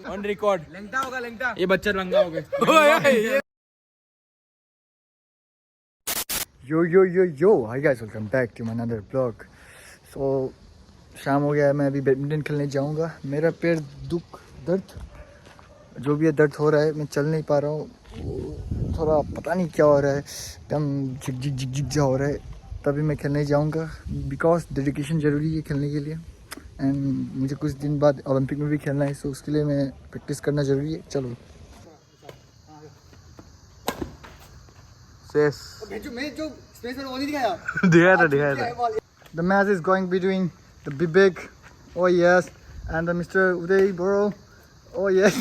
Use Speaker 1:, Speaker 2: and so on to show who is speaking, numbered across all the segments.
Speaker 1: On record. Langta होगा लंगटा, ये बच्चा लंगा हो गया।
Speaker 2: Yo hi guys, welcome back to my another blog. So शाम हो गया है, मैं अभी बैडमिंटन खेलने जाऊंगा। मेरा पैर दर्द जो भी है दर्द हो रहा है, मैं चल नहीं पा रहा हूँ। थोड़ा पता नहीं क्या हो रहा है, एकदम झिक झिक झिक झिक जा हो रहा है। तभी मैं खेलने जाऊंगा, बिकॉज डेडिकेशन ज़रूरी है खेलने के लिए। एंड मुझे कुछ दिन बाद ओलंपिक में भी खेलना है, सो उसके लिए मैं प्रैक्टिस करना ज़रूरी है। चलो The match is going between the Bibek, oh yes, and the Mr. Uday Boro, oh yes.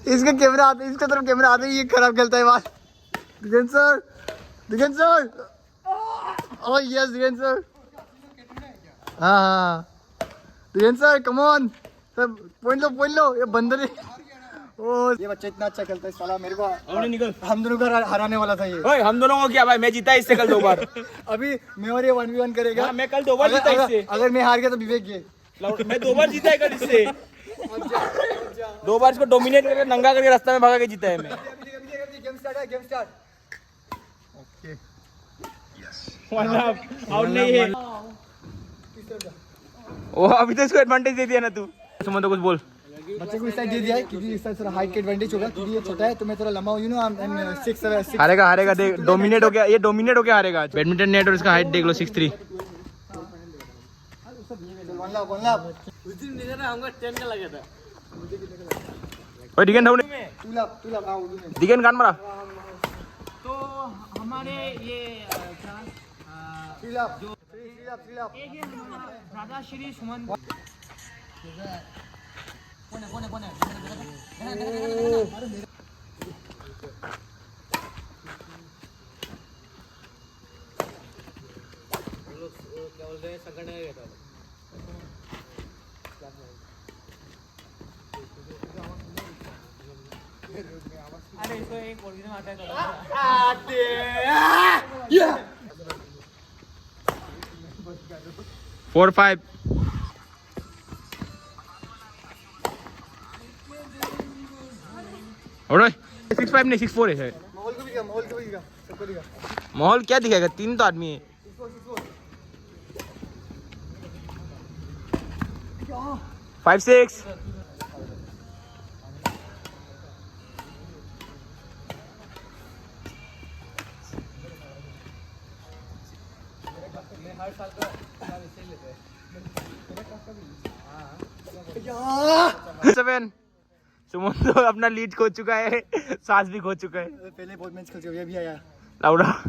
Speaker 2: इसका कैमरा आते, इसका तरफ कैमरा आते ही ये खराब खेलता है बात। दिगंत सर, oh yes दिगंत सर, हाँ दिगंत सर, come on, सब पॉइंट लो, ये बंदर है। ओ ये बच्चा इतना अच्छा खेलता है साला, मेरे को निकल, हम दोनों को हराने वाला था ये। ओए हम दोनों को क्या भाई, मैं जीता इससे कल 2 बार। अभी मैं और ये 1v1 करेगा। हाँ, मैं कल 2 बार जीता इससे। अगर मैं हार गया तो विवेक ये, मैं 2 बार जीता है कल इससे। 2 बार इसको डोमिनेट करके नंगा करके रास्ता में भगा के जीता है मैं। Game start. ओके आउट नहीं है वो, अभी तो इसको एडवांटेज दे दिया ना तू। सुमन तो कुछ बोल। बच्चे को इस साइड दे दिया है क्योंकि इस साइड थोड़ा हाइट का एडवांटेज होगा, क्योंकि ये छोटा है तो मैं थोड़ा लंबा हूं, यू नो। I am 6'6". हारेगा देख, डोमिनेट हो गया ये, डोमिनेट हो गया हारेगा। बैडमिंटन नेट और इसका हाइट देख लो 6'3". उस दिन मेरा हमको 10 का लगा था। ओए दिगन धाउ ने दिगन गान मारा तो हमारे ये जो एक ये राजा श्री सुमन कोने क्या बोलते हैं, संकट नहीं रहता। अरे इसको एक बोल के मारता है 4-5। और 6-5 नहीं 6-4 है। माहौल को भी दिखा, सबको दिखा। माहौल क्या दिखाएगा, 3 तो आदमी है। 5-6। सेवन। सुमन तो अपना लीड खो चुका है, सांस भी खो चुका है। पहले बहुत मैच खेल चुका है, ये भी आया लाउडा।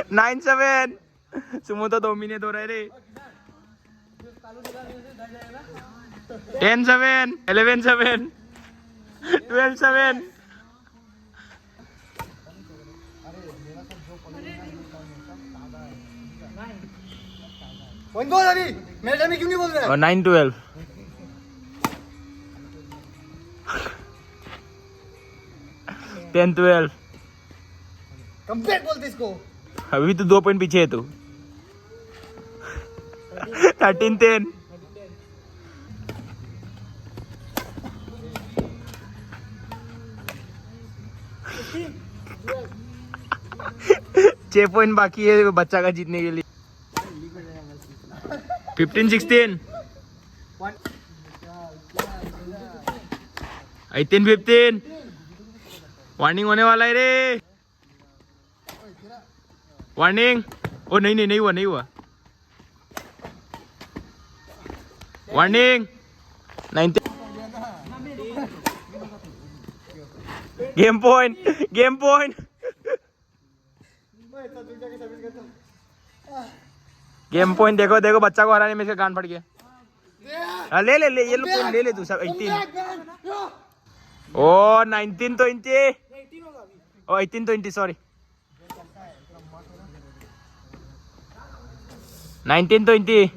Speaker 2: 9-7। सुमन तो डोमिनेट हो रहे रे। 10-7, 11-7, 12-7। बोल अभी मेरे टाइम में क्यों नहीं बोल रहा है। 9-12। टेन 12। कंप्लीट बोलते इसको, अभी तो 2 पॉइंट पीछे है तू। 13-10। छह पॉइंट बाकी है बच्चा का जीतने के लिए। 15-16। 18-15। वार्निंग होने वाला है रे, वार्निंग। ओ नहीं हुआ। Warning. 19। Game point. Game point देखो बच्चा को हराने में इसका कान फट गया। ले ये लो पॉइंट ले तू सब। 18। ओ 19 तो 20। ओ 18 तो 20 सॉरी। 19 तो 20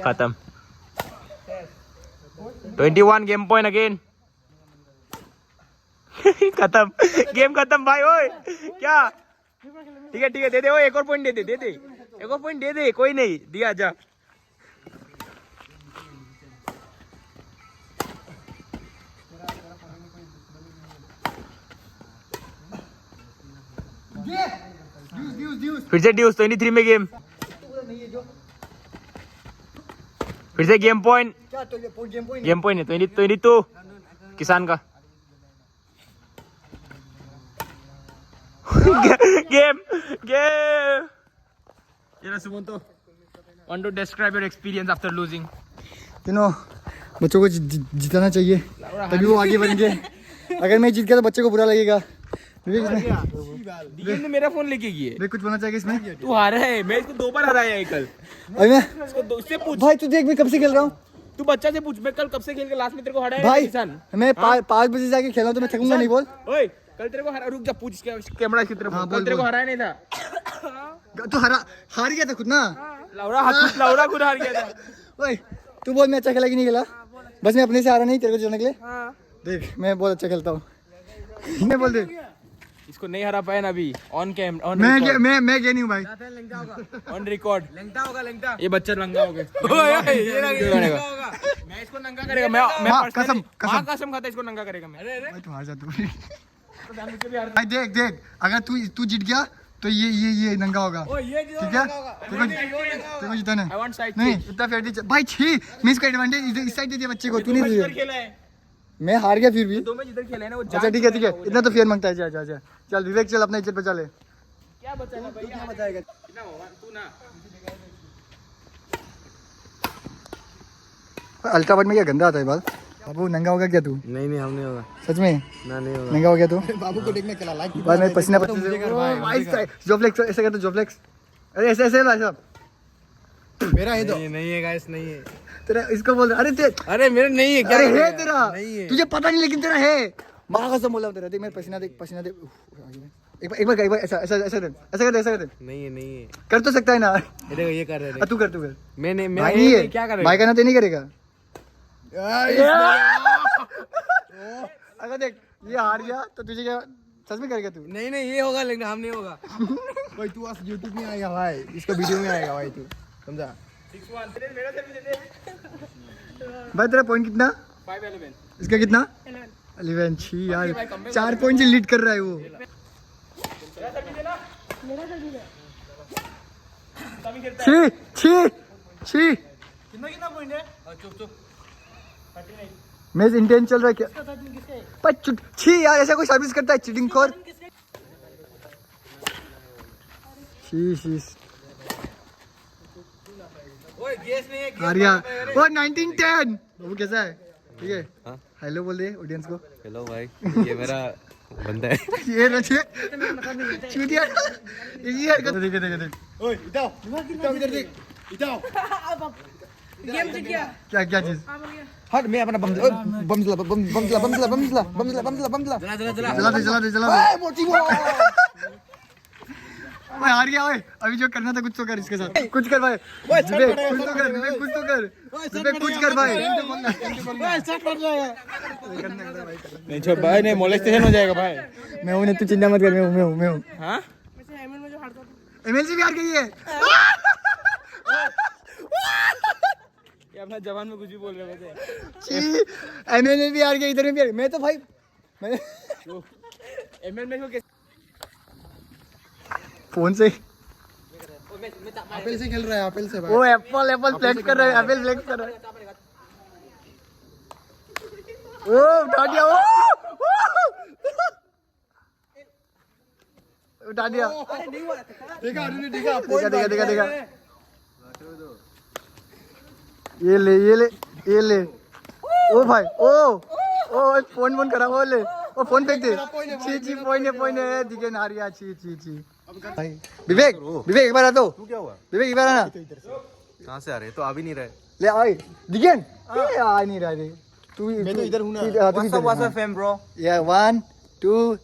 Speaker 2: खत्म। 21 गेम पॉइंट अगेन। खत्म, गेम खत्म भाई। ओए क्या, ठीक है दे दे, एक और पॉइंट दे दे, एक और पॉइंट दे दे, कोई नहीं दिया जा। फिर से ड्यूस 23 में गेम, फिर से गेम पॉइंट, गेम पॉइंट है 22 किसान का। गेम ये Sumanto, want to describe your experience after losing?
Speaker 3: तीनों बच्चों को जिताना चाहिए तभी वो आगे बढ़ेंगे। अगर मैं जीत गया तो बच्चे को बुरा लगेगा।
Speaker 1: ने मेरा फोन लेके गए।
Speaker 3: मैं कुछ बोलना चाहिए इसमें?
Speaker 1: तू हारा है, मैं इसको 2 बार हराया है कल।
Speaker 3: अरे मैं
Speaker 1: उससे पूछ
Speaker 3: भाई, तू देख मैं कब से खेल रहा हूँ।
Speaker 1: तू बच्चा से पूछ, मैं कल कब से खेल के लास्ट में तेरे को हराया
Speaker 3: भाई
Speaker 1: किसान।
Speaker 3: मैं 5 बजे जाके खेला हूँ तो मैं थकूंगा नहीं। बोल
Speaker 1: ओए कल तेरे को हरा, रुक जा पूछ कैमरा की तरफ। कल तेरे को हराया नहीं था।
Speaker 3: तू हार गया था खुद ना।
Speaker 1: लौड़ा खुद हार गया था।
Speaker 3: ओए तू बोल मैं अच्छा खेला कि नहीं खेला। बस मैं अपने से हारा नहीं, तेरे को जिताने के लिए। देख मैं बहुत अच्छा खेलता हूँ। मैं बोल दे,
Speaker 1: इसको नहीं हरा पाया ना अभी। ऑन कैम, ऑन
Speaker 3: मैं गया नहीं हूँ भाई।
Speaker 1: On record. लंगटा होगा। ये बच्चा लंगा हो गया। मैं इसको नंगा करेगा। मैं
Speaker 3: कसम
Speaker 1: कसम खाता इसको नंगा करेगा मैं।
Speaker 3: भाई तू हार जा तू। भाई देख अगर तू जीत गया तो ये नंगा होगा। ठीक है, तेरे को जिताना है। नहीं इतना फेयर नहीं भाई। मैं इसको एडवांटेज इस साइड दे दिया बच्चे को। तू नहीं दिया, मैं हार गया फिर भी।
Speaker 1: दो में जिधर खेला है ना वो।
Speaker 3: अच्छा ठीक है इतना तो फेयर मांगता है। जा चल विवेक, चल अपना इज्जत बचा ले।
Speaker 1: क्या बचाएगा भाई, क्या बचाएगा कितना होगा तू ना।
Speaker 3: अल्ट्रावाइड में क्या गंदा आता है बाल। बाबू नंगा होगा क्या तू?
Speaker 1: नहीं हम नहीं होगा
Speaker 3: सच में
Speaker 1: ना, नहीं होगा।
Speaker 3: नंगा हो गया तू?
Speaker 2: बाबू को देखने के लिए लाइक
Speaker 3: बाद में पसीना जोफ्लेक्स ऐसे करते जोफ्लेक्स। अरे ऐसे भाई साहब
Speaker 2: मेरा है।
Speaker 1: नहीं है गाइस, नहीं है
Speaker 3: तेरा। इसको बोल
Speaker 1: अरे मेरा नहीं है। क्या
Speaker 3: अरे है तेरा,
Speaker 1: नहीं है।
Speaker 3: तुझे पता नहीं लेकिन तेरा है। माँ कसम बोला तेरा। देख मेरा पसीना देख, पसीना देख। एक बार ऐसा कर।
Speaker 1: नहीं है
Speaker 3: कर तो सकता है ना।
Speaker 1: देखो ये कर रहे
Speaker 3: तू कर।
Speaker 1: मैंने
Speaker 3: भाई नहीं है,
Speaker 1: क्या कर
Speaker 3: भाई का ना तो नहीं करेगा। अगर देख ये हार गया तो तुझे क्या सच में करेगा तू?
Speaker 1: नहीं ये होगा, लेकिन हम नहीं होगा।
Speaker 2: भाई तू आज YouTube में आएगा भाई, इसका वीडियो में आएगा भाई, तू समझा।
Speaker 1: 6-1 मेरा से भी दे दे।
Speaker 3: भाई तेरा पॉइंट कितना?
Speaker 1: 5-11
Speaker 3: इसका कितना? 11। छी यार 4 पॉइंट से लीड कर रहा है वो। छी
Speaker 1: कितना पॉइंट है? चुप
Speaker 3: मैच इंटेंस चल रहा है क्या? पर छी यार ऐसा कोई सर्विस करता है चीटिंग खोर। छी
Speaker 1: ओए गेस नहीं है।
Speaker 3: हार गया वो 19-10। बाबू कैसा है? ठीक है, हेलो बोल दे ऑडियंस को।
Speaker 1: हेलो भाई, ये मेरा बंदा है।
Speaker 3: ये रचे चूतिया ये हरकत देख।
Speaker 2: ओए इधर देख, इधर
Speaker 4: गेम जीत गया।
Speaker 3: क्या चीज?
Speaker 2: हट। मैं अपना बमजला
Speaker 3: चला दे। ओए हार गया। ओए अभी जो करना था कुछ तो कर इसके साथ। कुछ कर भाई, कुछ तो कर भाई।
Speaker 1: नहीं छोड़ भाई, नहीं मोलेस्टेशन हो जाएगा भाई।
Speaker 3: मैं हूं ना, तू चिंता मत कर। मैं हूं।
Speaker 1: हाँ
Speaker 4: वैसे एमएल में जो हारता था।
Speaker 3: एमएलसी भी हार गई है।
Speaker 1: ये अपना जवान में कुछ भी बोल रहे वैसे।
Speaker 3: एमएलसी भी हार गई, इधर में भी हार गई। मैं तो भाई मैं
Speaker 1: एमएल में को
Speaker 3: फोन से
Speaker 2: एप्पल से खेल रहा है, एप्पल से भाई।
Speaker 3: वो एप्पल फ्लेक्स कर रहा है। एप्पल फ्लेक्स कर रहा है। ओ उठा दिया। उठा दिया। देखा। ये ले। ओ भाई ओ फोन करा। वो ले, वो फोन फेंक दे। छी पॉइंट है दिखे ना रिया। छी भाई। विवेक एक बार आ तो।
Speaker 2: तू क्या हुआ?
Speaker 3: विवेक एक बार आना।
Speaker 1: कहाँ से आ रहे? तो आ भी नहीं रहे।
Speaker 3: ले आए दिगेन। आ नहीं रहा रे तू।
Speaker 2: मैं तो इधर हूं ना।
Speaker 1: Fame bro.
Speaker 3: या 1 2